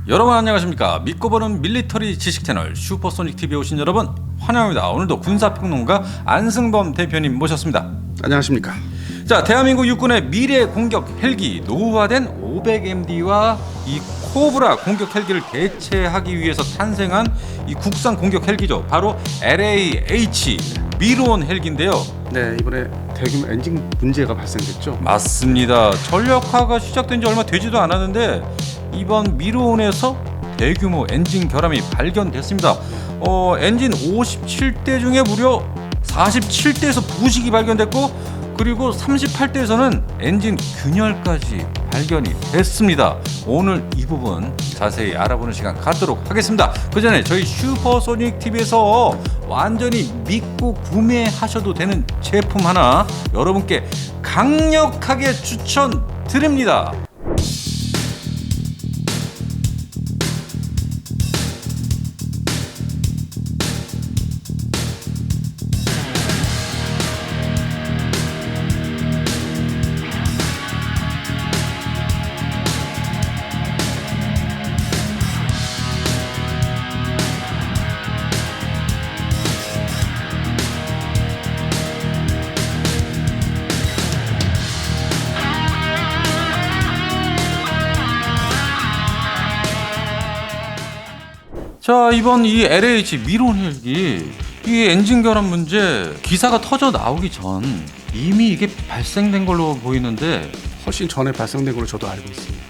여러분 안녕하십니까. 믿고 보는 밀리터리 지식 채널 슈퍼소닉 TV에 오신 여러분 환영합니다. 오늘도 군사평론가 안승범 대표님 모셨습니다. 안녕하십니까. 자, 대한민국 육군의 미래 공격 헬기 노후화된 500MD와 이 코브라 공격 헬기를 대체하기 위해서 탄생한 이 국산 공격 헬기죠. 바로 LAH 미로온 헬기인데요. 네, 이번에 대규모 엔진 문제가 발생됐죠. 맞습니다. 전력화가 시작된 지 얼마 되지도 않았는데 이번 미로온에서 대규모 엔진 결함이 발견됐습니다. 엔진 57대 중에 무려 47대에서 부식이 발견됐고, 그리고 38대에서는 엔진 균열까지 발견이 됐습니다. 오늘 이 부분 자세히 알아보는 시간 갖도록 하겠습니다. 그 전에 저희 슈퍼소닉 TV에서 완전히 믿고 구매하셔도 되는 제품 하나 여러분께 강력하게 추천드립니다. 자, 이번 이 LH 미로온 헬기 이 엔진 결함 문제 기사가 터져 나오기 전 이미 이게 발생된 걸로 보이는데, 훨씬 전에 발생된 걸로 저도 알고 있습니다.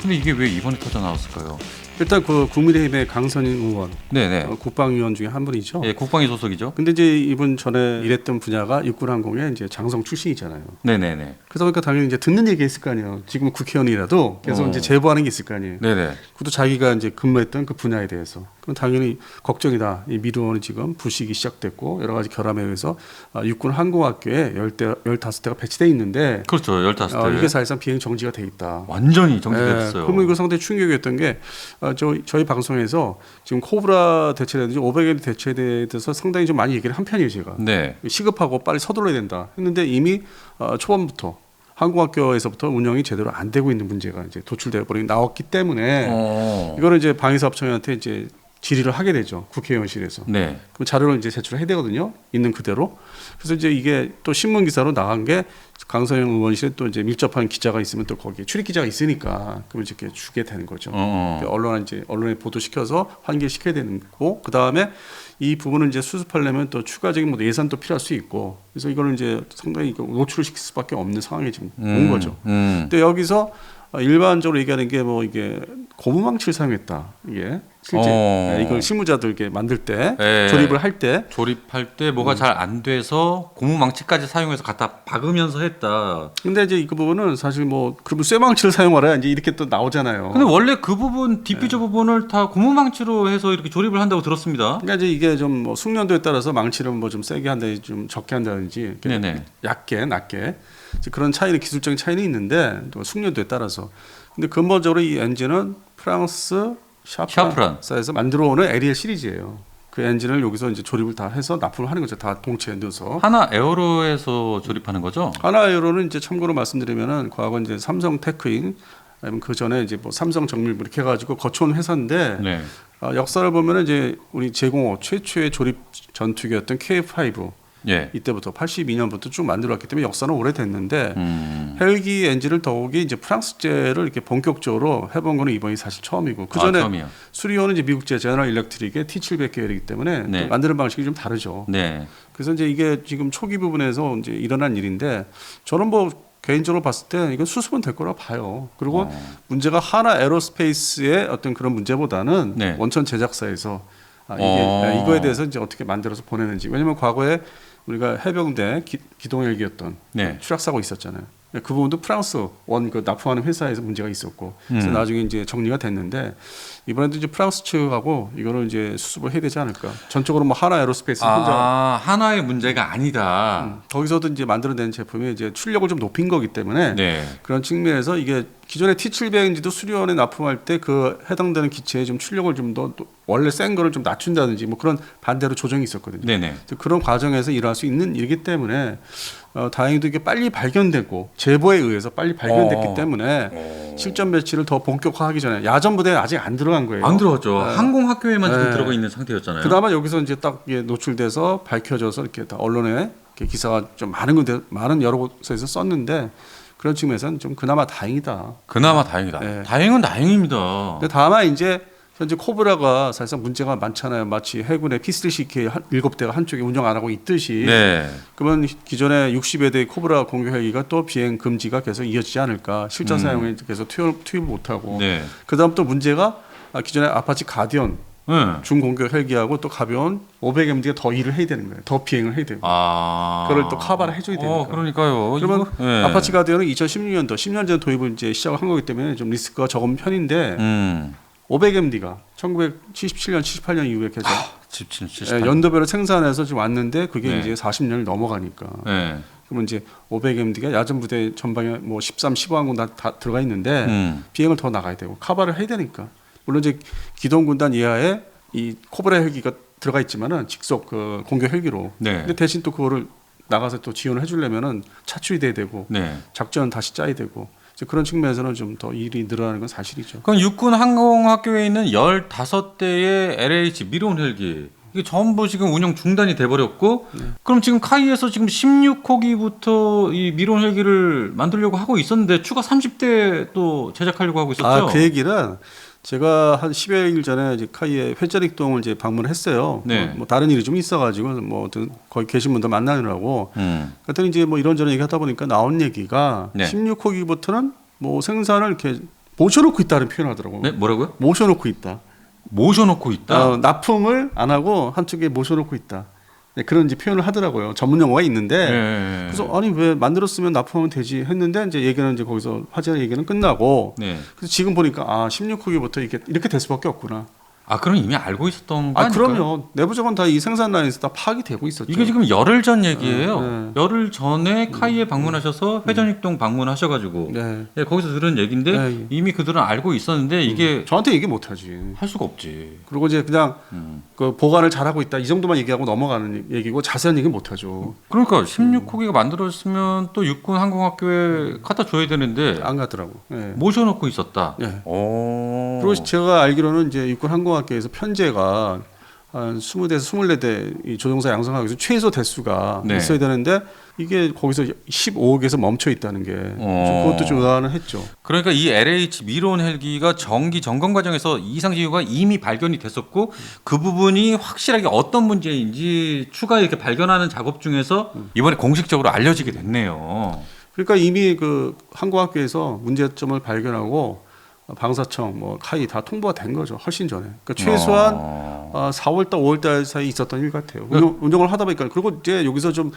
근데 이게 왜 이번에 터져 나왔을까요? 일단 그 국민의힘의 강선인 의원, 네네. 국방위원 중에 한 분이죠. 예, 국방위 소속이죠. 근데 이제 이분 전에 일했던 분야가 육군항공의 이제 장성 출신이잖아요. 네네네. 그러다 보니까 당연히 이제 듣는 얘기가 있을 거 아니에요. 지금 국회의원이라도 계속 이제 제보하는 게 있을 거 아니에요. 네네. 그것도 자기가 이제 근무했던 그 분야에 대해서. 그럼 당연히 걱정이다. 이 미로원이 지금 부식이 시작됐고 여러 가지 결함에 의해서 육군 항공학교에 15대가 배치돼 있는데, 그렇죠. 15대. 이게 사실상 비행 정지가 돼 있다. 완전히 정지됐어요. 그러면 이거 상당히 충격이었던 게 저희 방송에서 지금 코브라 대체라든지 500에 대체에 대해서 상당히 좀 많이 얘기를 한 편이에요, 제가. 네. 시급하고 빨리 서둘러야 된다 했는데 이미 초반부터 항공학교에서부터 운영이 제대로 안 되고 있는 문제가 이제 도출되어 버리고 나왔기 때문에 이거를 이제 방위사업청한테 이제 질의를 하게 되죠, 국회의원실에서. 네. 그 자료를 이제 제출해야 되거든요, 있는 그대로. 그래서 이제 이게 또 신문 기사로 나간 게 강선영 의원실에 또 이제 밀접한 기자가 있으면 또 거기에 출입 기자가 있으니까 그럼 이제 이렇게 주게 되는 거죠. 언론에 보도시켜서 환기시켜야 되는 거고, 그 다음에 이 부분을 이제 수습하려면 또 추가적인 뭐 예산도 필요할 수 있고, 그래서 이거는 이제 상당히 노출을 시킬 수밖에 없는 상황이 지금 온 거죠. 근데 여기서 일반적으로 얘기하는 게 뭐 이게 고무망치를 사용했다. 이게 실제 이걸 실무자들께 만들 때 조립을 할 때 조립할 때 뭐가 잘 안 돼서 고무망치까지 사용해서 갖다 박으면서 했다. 근데 이제 그 부분은 사실 뭐 그러면 쇠망치를 사용하라 이제 이렇게 또 나오잖아요. 근데 원래 그 부분 디퓨저 부분을 다 고무망치로 해서 이렇게 조립을 한다고 들었습니다. 그러니까 이제 이게 좀 뭐 숙련도에 따라서 망치를 뭐 좀 세게 한다든지 좀 적게 한다든지 네네. 낮게 그런 차이는 기술적인 차이는 있는데 또 숙련도에 따라서. 근데 근본적으로 이 엔진은 프랑스 샤프란사에서 만들어오는 에리엘 시리즈예요. 그 엔진을 여기서 이제 조립을 다 해서 납품을 하는 거죠. 다 동체에 넣어서. 하나 에어로에서 조립하는 거죠? 하나 에어로는 이제 참고로 말씀드리면은 과거 이제 삼성 테크인, 아니면 그 전에 이제 뭐 삼성 정밀 이렇게 해가지고 거쳐온 회사인데, 네. 역사를 보면은 이제 우리 제공호 최초의 조립 전투기였던 KF5. 예. 이때부터 82년부터 쭉 만들어왔기 때문에 역사는 오래됐는데 헬기 엔진을 더욱이 이제 프랑스제를 이렇게 본격적으로 해본 거는 이번이 사실 처음이고, 그 전에 수리온은 이제 미국제 제너럴 일렉트릭의 T700 계열이기 때문에 네. 만드는 방식이 좀 다르죠. 네. 그래서 이제 이게 지금 초기 부분에서 이제 일어난 일인데, 저는 뭐 개인적으로 봤을 때 이건 수습은 될 거라고 봐요. 그리고 문제가 하나 에어로스페이스의 어떤 그런 문제보다는 네. 원천 제작사에서 이거에 대해서 이제 어떻게 만들어서 보내는지. 왜냐하면 과거에 우리가 해병대 기동 헬기였던 추락사고 있었잖아요. 그 부분도 프랑스 그 납품하는 회사에서 문제가 있었고, 그래서 나중에 이제 정리가 됐는데, 이번에도 이제 프랑스 측하고 이거를 이제 수습을 해야 되지 않을까. 전적으로 뭐 하나 에어로스페이스 혼자 하나의 문제가 아니다. 거기서도 이제 만들어낸 제품이 이제 출력을 좀 높인 거기 때문에 그런 측면에서 이게 기존의 T700인지도 수리원에 납품할 때 그 해당되는 기체에 좀 출력을 좀 더 원래 센 거를 좀 낮춘다든지 뭐 그런 반대로 조정이 있었거든요. 네네. 그런 과정에서 일어날 수 있는 일이기 때문에 다행히도 이게 빨리 발견되고 제보에 의해서 빨리 발견됐기 때문에 실전 배치를 더 본격화하기 전에 야전 부대에 아직 안 들어간 거예요. 안 들어갔죠. 항공학교에만 지금 들어가 있는 상태였잖아요. 그나마 여기서 이제 딱 노출돼서 밝혀져서 이렇게 다 언론에 이렇게 기사가 좀 많은 여러 곳에서 썼는데 그런 측면에서는 좀 그나마 다행이다. 그나마 다행이다. 네. 다행은 다행입니다. 근데 다만 이제 현재 코브라가 사실상 문제가 많잖아요. 마치 해군의 P3CK 7대가 한쪽에 운영 안 하고 있듯이. 네. 그러면 기존에 60여 대의 코브라 공격 헬기가 또 비행 금지가 계속 이어지지 않을까. 실전 사용에 계속 투입을 못하고. 네. 그다음 또 문제가 기존에 아파치 가디언 중공격 헬기하고 또 가벼운 500MD가 더 일을 해야 되는 거예요. 더 비행을 해야 되고. 그걸 또 커버를 해줘야 되니까. 그러니까요. 그러면 이거? 네. 아파치 가디언은 2016년도 10년 전 도입을 이제 시작을 한 거기 때문에 좀 리스크가 적은 편인데 500MD가 1977년, 78년 이후에 계속 77. 연도별로 생산해서 지금 왔는데 그게 네. 이제 40년이 넘어가니까. 네. 그러면 이제 500MD가 야전 부대 전방에 뭐 13, 15항공 다 들어가 있는데 비행을 더 나가야 되고 커버를 해야 되니까. 물론 이제 기동 군단 이하에 이 코브라 헬기가 들어가 있지만은 직속 그 공격 헬기로. 네. 근데 대신 또 그거를 나가서 또 지원을 해주려면은 차출이 돼야 되고 네. 작전 다시 짜야 되고. 그런 측면에서는 좀 더 일이 늘어나는 건 사실이죠. 그럼 육군 항공학교에 있는 15대의 LH 미로운 헬기 이게 전부 지금 운영 중단이 돼 버렸고 그럼 지금 카이에서 지금 16호기부터 이 미로운 헬기를 만들려고 하고 있었는데 추가 30대 또 제작하려고 하고 있었죠. 그 얘기는 제가 한 10여일 전에 이제 카이의 회전익동을 이제 방문했어요. 네. 뭐 다른 일이 좀 있어가지고 뭐 거기 계신 분들 만나느라고. 그랬더니 이제 뭐 이런저런 얘기하다 보니까 나온 얘기가 네. 16호기부터는 뭐 생산을 이렇게 모셔놓고 있다는 표현하더라고요. 네, 뭐라고요? 모셔놓고 있다. 모셔놓고 있다. 납품을 안 하고 한쪽에 모셔놓고 있다. 네, 그런 이제 표현을 하더라고요. 전문 용어가 있는데. 네. 그래서 아니 왜 만들었으면 납품하면 되지 했는데 이제 얘기는 이제 거기서 화제 얘기는 끝나고. 네. 그래서 지금 보니까 16호기부터 이렇게 될 수밖에 없구나. 그럼 이미 알고 있었던 거 아닐까요? 그럼요. 내부적으로 다 이 생산 라인에서 다 파악이 되고 있었죠. 이게 지금 열흘 전 얘기예요. 네. 열흘 전에 카이에 방문하셔서 회전익동 방문하셔가지고 네. 예, 거기서 들은 얘기인데 네. 이미 그들은 알고 있었는데 이게 저한테 얘기 못 하지. 할 수가 없지. 그리고 이제 그냥 그 보관을 잘하고 있다 이 정도만 얘기하고 넘어가는 얘기고 자세한 얘기 못 하죠. 그러니까 16호기가 만들어졌으면 또 육군 항공학교에 갖다 줘야 되는데 안 가더라고. 네. 모셔놓고 있었다. 네. 오. 그리고 제가 알기로는 이제 육군 항공학교에서 편제가 한 20대에서 24대 이 조종사 양성하기 위해서 최소 대수가 네. 있어야 되는데 이게 거기서 15억에서 멈춰 있다는 게 그것도 좀 의아는 했죠. 그러니까 이 LH 미로운 헬기가 정기 점검 과정에서 이상 징후가 이미 발견이 됐었고 그 부분이 확실하게 어떤 문제인지 추가 이렇게 발견하는 작업 중에서 이번에 공식적으로 알려지게 됐네요. 그러니까 이미 그 항공학교에서 문제점을 발견하고 방사청, 뭐 카이 다 통보가 된 거죠. 훨씬 전에. 그러니까 최소한 4월달, 5월달 사이 있었던 일 같아요. 운영을 하다 보니까 그리고 이제 여기서 좀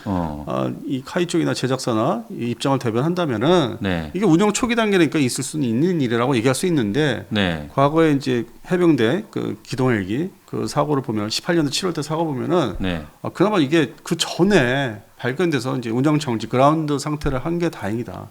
이 카이 쪽이나 제작사나 이 입장을 대변한다면은 네. 이게 운영 초기 단계니까 있을 수는 있는 일이라고 얘기할 수 있는데 네. 과거에 이제 해병대 그 기동헬기 그 사고를 보면 18년도 7월달 사고 보면은 네. 그나마 이게 그 전에 발견돼서 이제 운영 정지 그라운드 상태를 한 게 다행이다.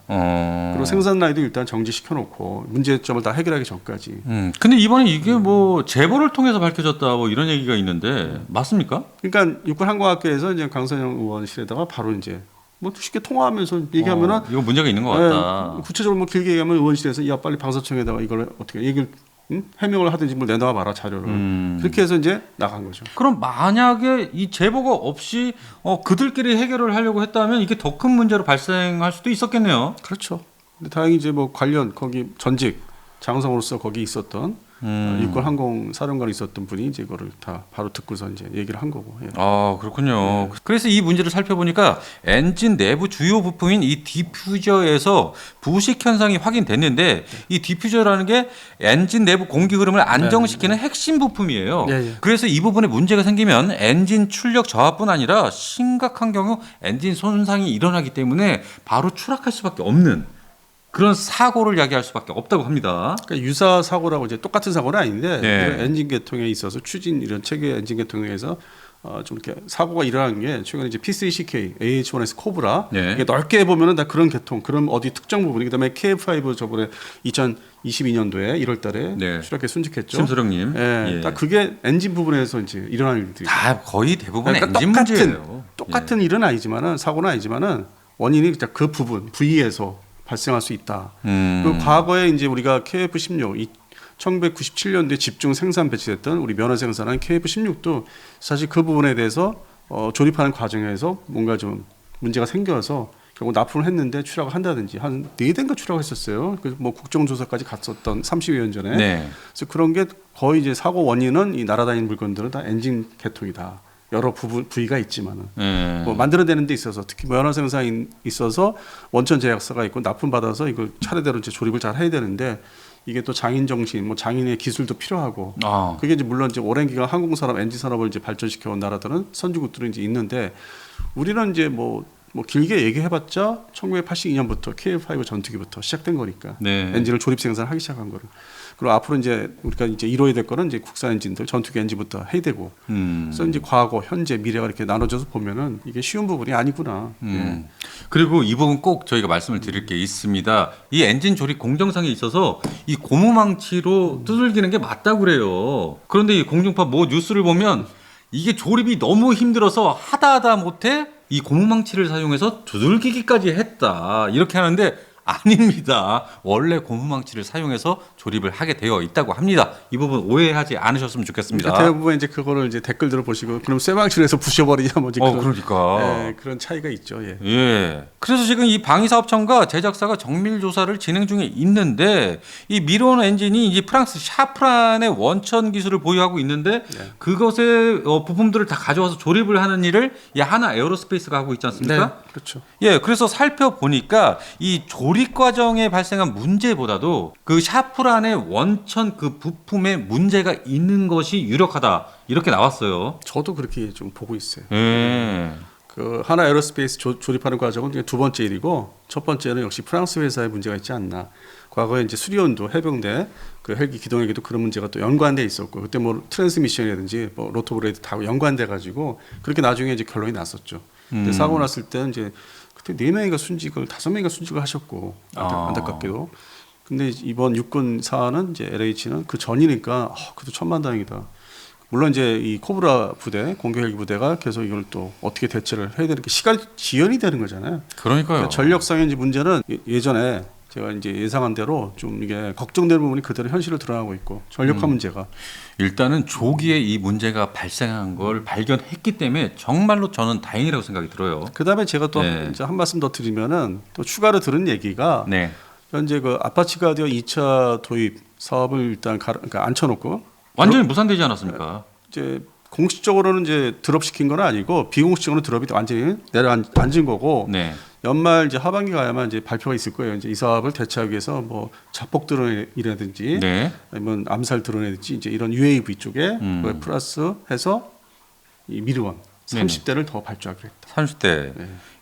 그리고 생산 라인도 일단 정지시켜 놓고 문제점을 다 해결하기 전까지. 근데 이번에 이게 뭐 제보를 통해서 밝혀졌다 뭐 이런 얘기가 있는데 맞습니까? 그러니까 육군 항공학교에서 이제 강선영 의원실에다가 바로 이제 뭐 쉽게 통화하면서 얘기하면은 이거 문제가 있는 것 같다. 구체적으로 뭐 길게 얘기하면 의원실에서 야 빨리 방사청에다가 이걸 어떻게 얘기를 해명을 하든지 뭐 내놔 봐라 자료를. 그렇게 해서 이제 나간 거죠. 그럼 만약에 이 제보가 없이 그들끼리 해결을 하려고 했다면 이게 더 큰 문제로 발생할 수도 있었겠네요. 그렇죠. 근데 다행히 이제 뭐 관련 거기 전직 장성으로서 거기 있었던 육군 항공 사령관에 있었던 분이 이제 이거를 다 바로 듣고서 이제 얘기를 한 거고. 예. 그렇군요. 그래서 이 문제를 살펴보니까 엔진 내부 주요 부품인 이 디퓨저에서 부식 현상이 확인됐는데 이 디퓨저라는 게 엔진 내부 공기 흐름을 안정시키는 핵심 부품이에요. 예. 그래서 이 부분에 문제가 생기면 엔진 출력 저하뿐 아니라 심각한 경우 엔진 손상이 일어나기 때문에 바로 추락할 수밖에 없는 그런 사고를 야기할 수밖에 없다고 합니다. 그러니까 유사 사고라고 이제 똑같은 사고는 아닌데 네. 이런 엔진 계통에 있어서 추진 이런 체계 엔진 계통에서 좀 이렇게 사고가 일어나는 게 최근에 이제 P3CK, AH1S 코브라 네. 이게 넓게 보면은 다 그런 계통, 그런 어디 특정 부분. 그다음에 KF5 저번에 2022년도에 1월달에 네. 추락해 순직했죠. 심수령님. 예, 딱 그게 엔진 부분에서 이제 일어나는 일들이. 다 거의 대부분 그러니까 엔진 문제예요. 똑같은 일은 아니지만은 사고는 아니지만은 원인이 그 부분 부위에서 발생할 수 있다. 그리고 과거에 이제 우리가 KF-16 1997년도에 집중 생산 배치됐던 우리 면허 생산한 KF-16도 사실 그 부분에 대해서 조립하는 과정에서 뭔가 좀 문제가 생겨서 결국 납품을 했는데 추락을 한다든지 한 4대인가 추락했었어요. 그래서 뭐 국정조사까지 갔었던 30여 년 전에. 네. 그래서 그런 게 거의 이제 사고 원인은 이 날아다니는 물건들은 다 엔진 계통이다. 여러 부위가 있지만은 뭐 만들어내는 데 있어서 특히 면허 생산에 있어서 원천 제약사가 있고 납품 받아서 이걸 차례대로 이제 조립을 잘 해야 되는데 이게 또 장인 정신, 뭐 장인의 기술도 필요하고 그게 이제 물론 이제 오랜 기간 항공산업, 엔진 산업을 이제 발전시켜 온 나라들은 선진국들은 이제 있는데 우리는 이제 뭐 길게 얘기해봤자 1982년부터 KF-5 전투기부터 시작된 거니까 네. 엔진을 조립 생산하기 시작한 거를. 그리고 앞으로 이제 우리가 이제 이뤄야 될 거는 이제 국산 엔진들, 전투기 엔진부터 해야 되고. 그래서 이제 과거, 현재, 미래가 이렇게 나눠져서 보면은 이게 쉬운 부분이 아니구나. 예. 그리고 이 부분 꼭 저희가 말씀을 드릴 게 있습니다. 이 엔진 조립 공정상에 있어서 이 고무망치로 두들기는 게 맞다고 그래요. 그런데 이 공중파 뭐 뉴스를 보면 이게 조립이 너무 힘들어서 하다 못해 이 고무망치를 사용해서 두들기기까지 했다. 이렇게 하는데 아닙니다. 원래 고무망치를 사용해서 조립을 하게 되어 있다고 합니다. 이 부분 오해하지 않으셨으면 좋겠습니다. 그러니까 대부분 이제 그거를 이제 댓글들을 보시고 그럼 쇠망치로 해서 부셔버리냐 뭐지 그러니까. 예, 그런 차이가 있죠. 예. 예. 그래서 지금 이 방위사업청과 제작사가 정밀 조사를 진행 중에 있는데 이 미론 엔진이 이제 프랑스 샤프란의 원천 기술을 보유하고 있는데 그것의 부품들을 다 가져와서 조립을 하는 일을 이 하나 에어로스페이스가 하고 있지 않습니까? 네, 그렇죠. 예, 그래서 살펴보니까 이 조립 과정에 발생한 문제보다도 그 샤프란의 원천 그 부품에 문제가 있는 것이 유력하다 이렇게 나왔어요. 저도 그렇게 좀 보고 있어요. 예. 그 하나 에어로스페이스 조립하는 과정은 두 번째 일이고 첫 번째는 역시 프랑스 회사에 문제가 있지 않나. 과거에 이제 수리온도 해병대 그 헬기 기동에게도 그런 문제가 또 연관돼 있었고 그때 뭐 트랜스미션이라든지 뭐 로토브레이드 다 연관돼 가지고 그렇게 나중에 이제 결론이 났었죠. 근데 사고 났을 때는 이제 그때 4명인가 순직을 5명인가 순직을 하셨고 안타깝게도. 근데 이번 육군 사안은 이제 LH는 그 전이니까 그래도 천만다행이다. 물론 이제 이 코브라 부대 공격 헬기 부대가 계속 이걸 또 어떻게 대처를 해야 되는 게 시간 지연이 되는 거잖아요. 그러니까요. 그러니까 전력상의 이제 문제는 예전에 제가 이제 예상한 대로 좀 이게 걱정되는 부분이 그대로 현실로 드러나고 있고 전력화 문제가 일단은 조기에 이 문제가 발생한 걸 발견했기 때문에 정말로 저는 다행이라고 생각이 들어요. 그다음에 제가 또 이제 한 말씀 더 드리면은 또 추가로 들은 얘기가 현재 그 아파치 가디언 2차 도입 사업을 일단 그러니까 앉혀놓고 완전히 무산되지 않았습니까? 이제 공식적으로는 이제 드롭시킨 건 아니고 비공식적으로 드롭이 완전히 내려앉은 거고 연말 이제 하반기 가야만 이제 발표가 있을 거예요. 이제 이 사업을 대체하기 위해서 뭐 자폭 드론이라든지 아니면 암살 드론이라든지 이제 이런 UAV 쪽에 그걸 플러스해서 이 미르원 30대를 더 발주하기로 했다. 30대.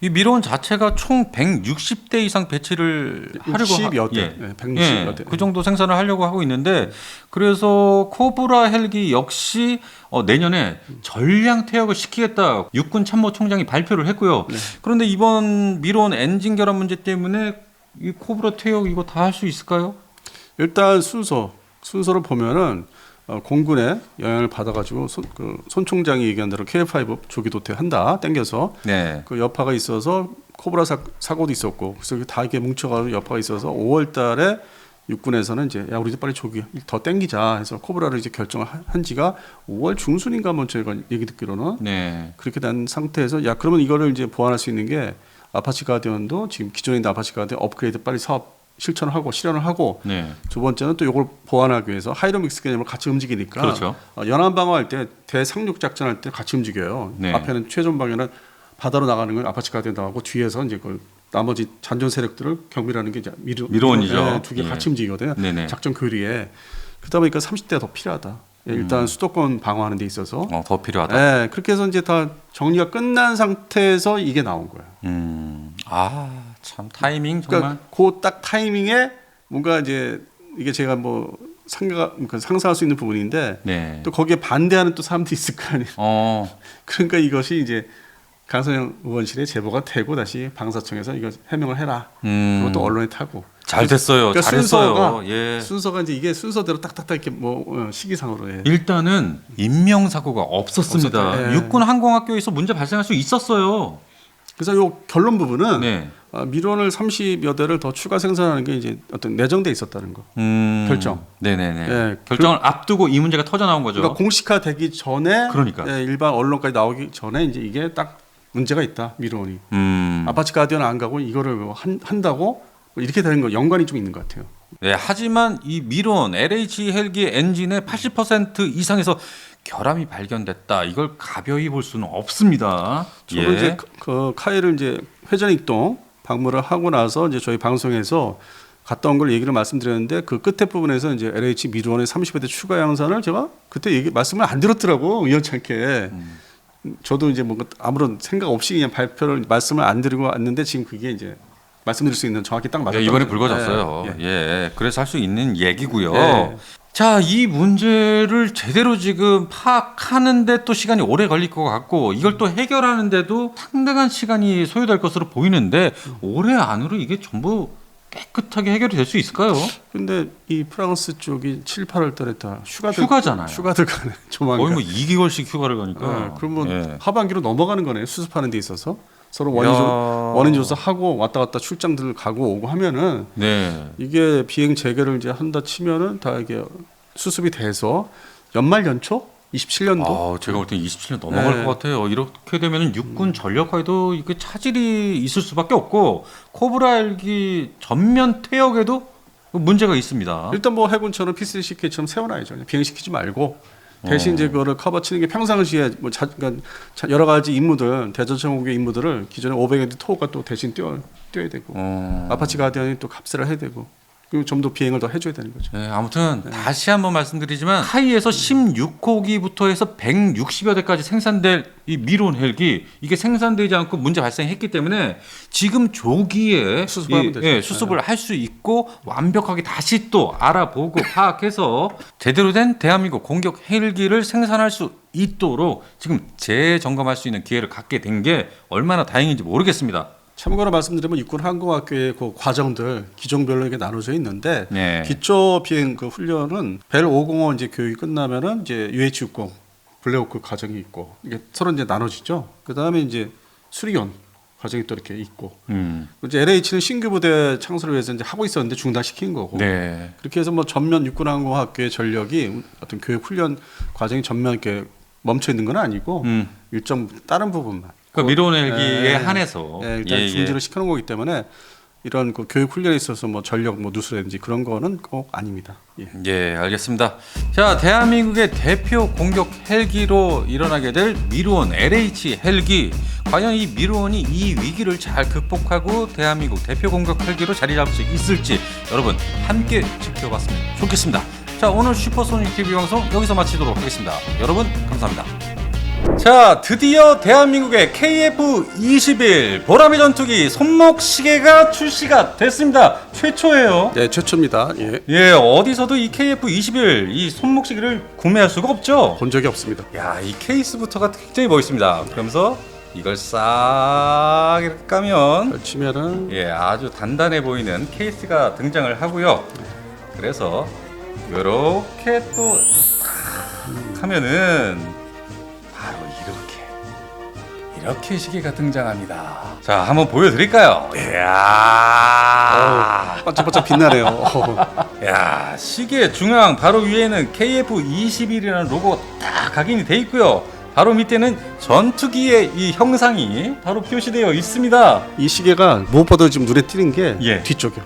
이 미론 자체가 총 160대 이상 배치를 하려고 160여 대. 160여 대. 그 정도 생산을 하려고 하고 있는데 그래서 코브라 헬기 역시 내년에 전량 퇴역을 시키겠다. 육군 참모총장이 발표를 했고요. 그런데 이번 미론 엔진 결함 문제 때문에 이 코브라 퇴역 이거 다 할 수 있을까요? 일단 순서를 보면은 공군의 영향을 받아가지고 손 총장이 얘기한 대로 KF-5 조기 도태한다 땡겨서 그 여파가 있어서 코브라 사고도 있었고 그래서 다 이게 뭉쳐가지고 여파가 있어서 5월달에 육군에서는 이제 야 우리도 빨리 조기 더 땡기자 해서 코브라를 이제 결정을 한 지가 5월 중순인가 뭐 저희가 얘기 듣기로는 그렇게 된 상태에서 야 그러면 이거를 이제 보완할 수 있는 게 아파치 가디언도 지금 기존에 있는 아파치 가디언 업그레이드 빨리 사업 실천을 하고 실현을 하고 두 번째는 또 이걸 보완하기 위해서 하이로믹스 개념을 같이 움직이니까 연안 방어할 때 대상륙 작전할 때 같이 움직여요. 앞에는 최종 방어는 바다로 나가는 걸 아파치 가디언 나가고 뒤에서 이제 그 나머지 잔존 세력들을 경비라는 게 이제 미론이죠. 두 개 같이 움직이거든요. 작전 교리에 그러다 보니까 30대가 더 필요하다. 일단 수도권 방어하는 데 있어서 더 필요하다. 그렇게 해서 이제 다 정리가 끝난 상태에서 이게 나온 거예요. 참 타이밍 정말. 그러니까 그 딱 타이밍에 뭔가 이제 이게 제가 뭐 상상할 수 있는 부분인데 또 거기에 반대하는 또 사람들이 있을 거 아니에요. 그러니까 이것이 이제 강선영 의원실에 제보가 되고 다시 방사청에서 이거 해명을 해라. 그리고 또 언론에 타고. 잘 됐어요. 그러니까 잘했어요. 순서가 이제 이게 순서대로 딱딱딱 이렇게 뭐 시기상으로 일단은 인명 사고가 없었습니다. 육군 항공학교에서 문제 발생할 수 있었어요. 그래서 요 결론 부분은 네. 미론을 30여 대를 더 추가 생산하는 게 이제 어떤 내정돼 있었다는 거. 결정. 네네네. 예, 결정을 앞두고 이 문제가 터져 나온 거죠. 그러니까 공식화되기 전에 그러니까. 예, 일반 언론까지 나오기 전에 이제 이게 딱 문제가 있다. 미론이. 아파치 가디언 안 가고 이거를 한다고 이렇게 되는 거 연관이 좀 있는 것 같아요. 네, 하지만 이 미론 LH 헬기 엔진의 80% 이상에서 결함이 발견됐다. 이걸 가벼이 볼 수는 없습니다. 저도 이제 그 카이를 이제 회전 익동 방문을 하고 나서 이제 저희 방송에서 갔다 온 걸 얘기를 말씀드렸는데 그 끝에 부분에서 이제 LH 미론의 30회 대 추가 양산을 제가 그때 말씀을 안 들었더라고 우연찮게. 저도 이제 뭔가 아무런 생각 없이 그냥 발표를 말씀을 안 드리고 왔는데 지금 그게 이제 말씀드릴 수 있는 정확히 딱 맞았던 이번에 거죠. 불거졌어요. 예. 예, 그래서 할 수 있는 얘기고요. 예. 자, 이 문제를 제대로 지금 파악하는데 또 시간이 오래 걸릴 것 같고 이걸 또 해결하는데도 상당한 시간이 소요될 것으로 보이는데 올해 안으로 이게 전부 깨끗하게 해결이 될 수 있을까요? 근데 이 프랑스 쪽이 7, 8월 달에 다 휴가잖아요. 휴가들 가네. 조만간. 거의 뭐 2개월씩 휴가를 가니까. 네, 그러면 예. 하반기로 넘어가는 거네요. 수습하는 데 있어서 서로 야. 원인 조사하고 왔다 갔다 출장들 가고 오고 하면은 네. 이게 비행 재개를 이제 한다 치면은 다 이게 수습이 돼서 연말 연초 27년도 제가 볼 때 27년 넘어갈 네. 것 같아요. 이렇게 되면 육군 전력화에도 이게 차질이 있을 수밖에 없고 코브라 헬기 전면 퇴역에도 문제가 있습니다. 일단 뭐 해군처럼 P3CK처럼 세워놔야죠. 그냥 비행시키지 말고 대신 이제 그거를 커버치는 게 평상시에 뭐 그러니까 여러 가지 임무들 대전청국의 임무들을 기존에 500의 토가 또 대신 뛰어야 되고 아파치 가디언이 또 갑세를 해야 되고 그리고 좀 더 비행을 더 해줘야 되는 거죠. 네, 아무튼 다시 한번 말씀드리지만 하이에서 16호기부터 해서 160여 대까지 생산될 이 미론 헬기 이게 생산되지 않고 문제 발생했기 때문에 지금 조기에 수습하면 되죠. 수습을 할 수 있고 완벽하게 다시 또 알아보고 파악해서 제대로 된 대한민국 공격 헬기를 생산할 수 있도록 지금 재점검할 수 있는 기회를 갖게 된 게 얼마나 다행인지 모르겠습니다. 참고로 말씀드리면 육군 항공학교의 그 과정들 기종별로 이게 나눠져 있는데 네. 기초 비행 그 훈련은 벨 505 이제 교육이 끝나면은 이제 UH60 블랙호크 과정이 있고 이게 서로 이제 나눠지죠. 그 다음에 이제 수리원 과정이 또 이렇게 있고 이제 LH는 신규 부대 창설을 위해서 이제 하고 있었는데 중단시킨 거고. 네. 그렇게 해서 뭐 전면 육군항공학교의 전력이 어떤 교육 훈련 과정이 전면 이렇게 멈춰 있는 건 아니고 일정 다른 부분만. 그 미론 헬기에 한해서 일단 중지를 시켜놓은 거기 때문에 이런 그 교육 훈련에 있어서 뭐 전력 뭐 누수라든지 그런 거는 꼭 아닙니다. 예, 알겠습니다. 자, 대한민국의 대표 공격 헬기로 일어나게 될 미론 LH 헬기. 과연 이 미론이 이 위기를 잘 극복하고 대한민국 대표 공격 헬기로 자리 잡을 수 있을지 여러분 함께 지켜봤으면 좋겠습니다. 자, 오늘 슈퍼소닉 TV 방송 여기서 마치도록 하겠습니다. 여러분 감사합니다. 자, 드디어 대한민국의 KF-21 보라매 전투기 손목 시계가 출시가 됐습니다. 최초예요. 네, 최초입니다. 예, 어디서도 이 KF-21 이 손목 시계를 구매할 수가 없죠. 본 적이 없습니다. 야, 이 케이스부터가 굉장히 멋있습니다. 그러면서 이걸 싹 이렇게 까면 걸치면은 아주 단단해 보이는 케이스가 등장을 하고요. 그래서 이렇게 또 하면은 바로 이렇게 시계가 등장합니다. 자, 한번 보여드릴까요? 이야, 반짝반짝 빛나네요. 야, 시계 중앙 바로 위에는 KF-21이라는 로고가 딱 각인이 돼 있고요. 바로 밑에는 전투기의 이 형상이 바로 표시되어 있습니다. 이 시계가 무엇보다 지금 눈에 띄는 게 뒤쪽이요.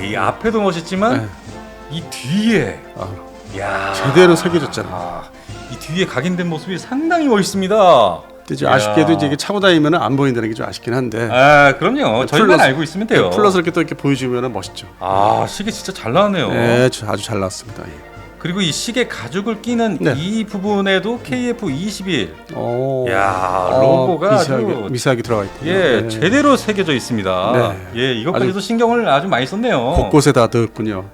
이 앞에도 멋있지만 이 뒤에 야, 제대로 새겨졌잖아. 이 뒤에 각인된 모습이 상당히 멋있습니다. 이제 아쉽게도 이제 이게 차고 다니면 안 보인다는 게 좀 아쉽긴 한데. 그럼요. 저희만 알고 있으면 돼요. 플러스 이렇게 또 이렇게 보여주면 멋있죠. 시계 진짜 잘 나왔네요. 네, 아주 잘 나왔습니다. 그리고 이 시계 가죽을 끼는 이 부분에도 KF-21. 야, 로고가 미세하게 들어가 있고. 제대로 새겨져 있습니다. 이것까지도 신경을 아주 많이 썼네요. 곳곳에 다 넣었군요.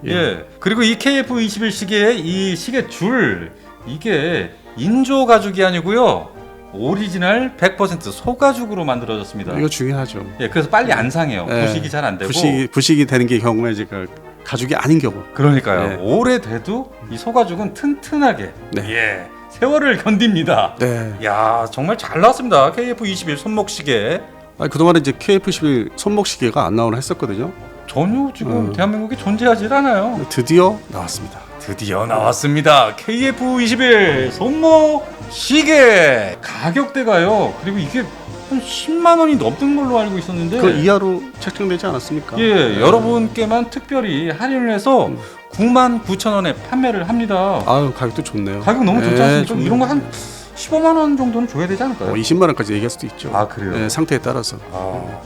그리고 이 KF-21 시계의 이 시계 줄 이게 인조 가죽이 아니고요. 오리지널 100% 소가죽으로 만들어졌습니다. 이거 중요하죠. 그래서 빨리 안 상해요. 부식이 잘 안 되고. 부식이 되는 게 경우에 이제 그 가죽이 아닌 경우. 그러니까요. 오래돼도 이 소가죽은 튼튼하게 세월을 견딥니다. 야, 정말 잘 나왔습니다. KF-21 손목 시계. 그동안에 이제 KF-21 손목 시계가 안 나오나 했었거든요. 전혀 지금 대한민국에 존재하지 않아요. 드디어 나왔습니다. 드디어 나왔습니다. KF-21 손목 시계 가격대가요. 그리고 이게 한 10만 원이 넘는 걸로 알고 있었는데 그 이하로 책정되지 않았습니까? 예, 여러분께만 특별히 할인을 해서 99,000원에 판매를 합니다. 아유, 가격도 좋네요. 가격 너무 좋지 예, 않습니까? 좋네요. 이런 거 한 15만 원 정도는 줘야 되지 않을까요? 20만 원까지 얘기할 수도 있죠. 아, 그래요? 예, 상태에 따라서.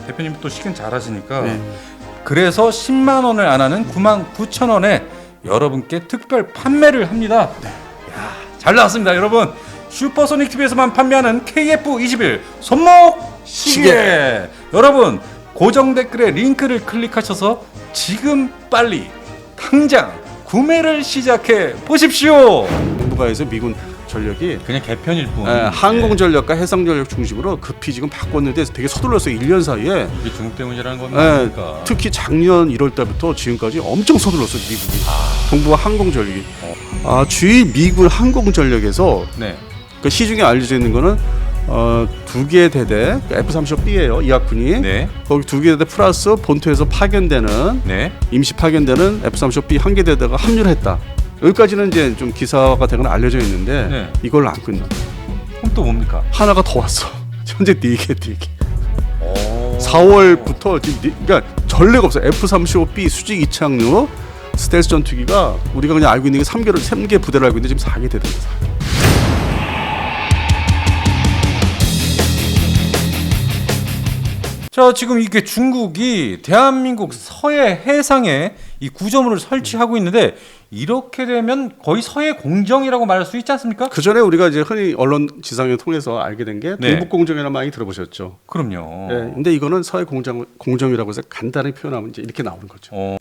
대표님 또 시간 잘하시니까 네. 그래서 10만 원을 안 하는 99,000원에 여러분께 특별 판매를 합니다. 야, 잘 나왔습니다, 여러분. 슈퍼소닉 TV에서만 판매하는 KF-21 손목 시계. 여러분 고정 댓글에 링크를 클릭하셔서 지금 빨리 당장 구매를 시작해 보십시오. 정부가에서 미군 전력이 그냥 개편일 뿐. 항공전력과 해상전력 중심으로 급히 지금 바꿨는데 되게 서둘렀어요. 1년 사이에. 이게 중국 때문이라는 겁니까? 특히 작년 1월 달부터 지금까지 엄청 서둘렀어요. 미국이. 정부가 항공전력이. 주위 미군 항공전력에서 네. 그 시중에 알려져 있는 거는 2개의 대대 F-35B예요. 이학군이. 네. 거기 2개 대대 플러스 본토에서 파견되는 네. 임시 파견되는 F-35B 1개 대대가 합류를 했다. 여기까지는 이제 좀 기사가 되거나 알려져 있는데 네. 이걸로 안 끝나. 그럼 또 뭡니까? 하나가 더 왔어. 현재 4개. 4월부터 지금 그러니까 전례가 없어요. F-35B 수직 이착륙 스텔스 전투기가 우리가 그냥 알고 있는 게 3개 부대를 알고 있는데 지금 4개 대대입니다. 자, 지금 이게 중국이 대한민국 서해 해상에 이 구조물을 설치하고 있는데 이렇게 되면 거의 서해 공정이라고 말할 수 있지 않습니까? 그 전에 우리가 이제 흔히 언론 지상을 통해서 알게 된 게 네. 동북 공정이라는 많이 들어보셨죠. 그럼요. 네, 근데 이거는 서해 공정이라고 해서 간단히 표현하면 이제 이렇게 나오는 거죠.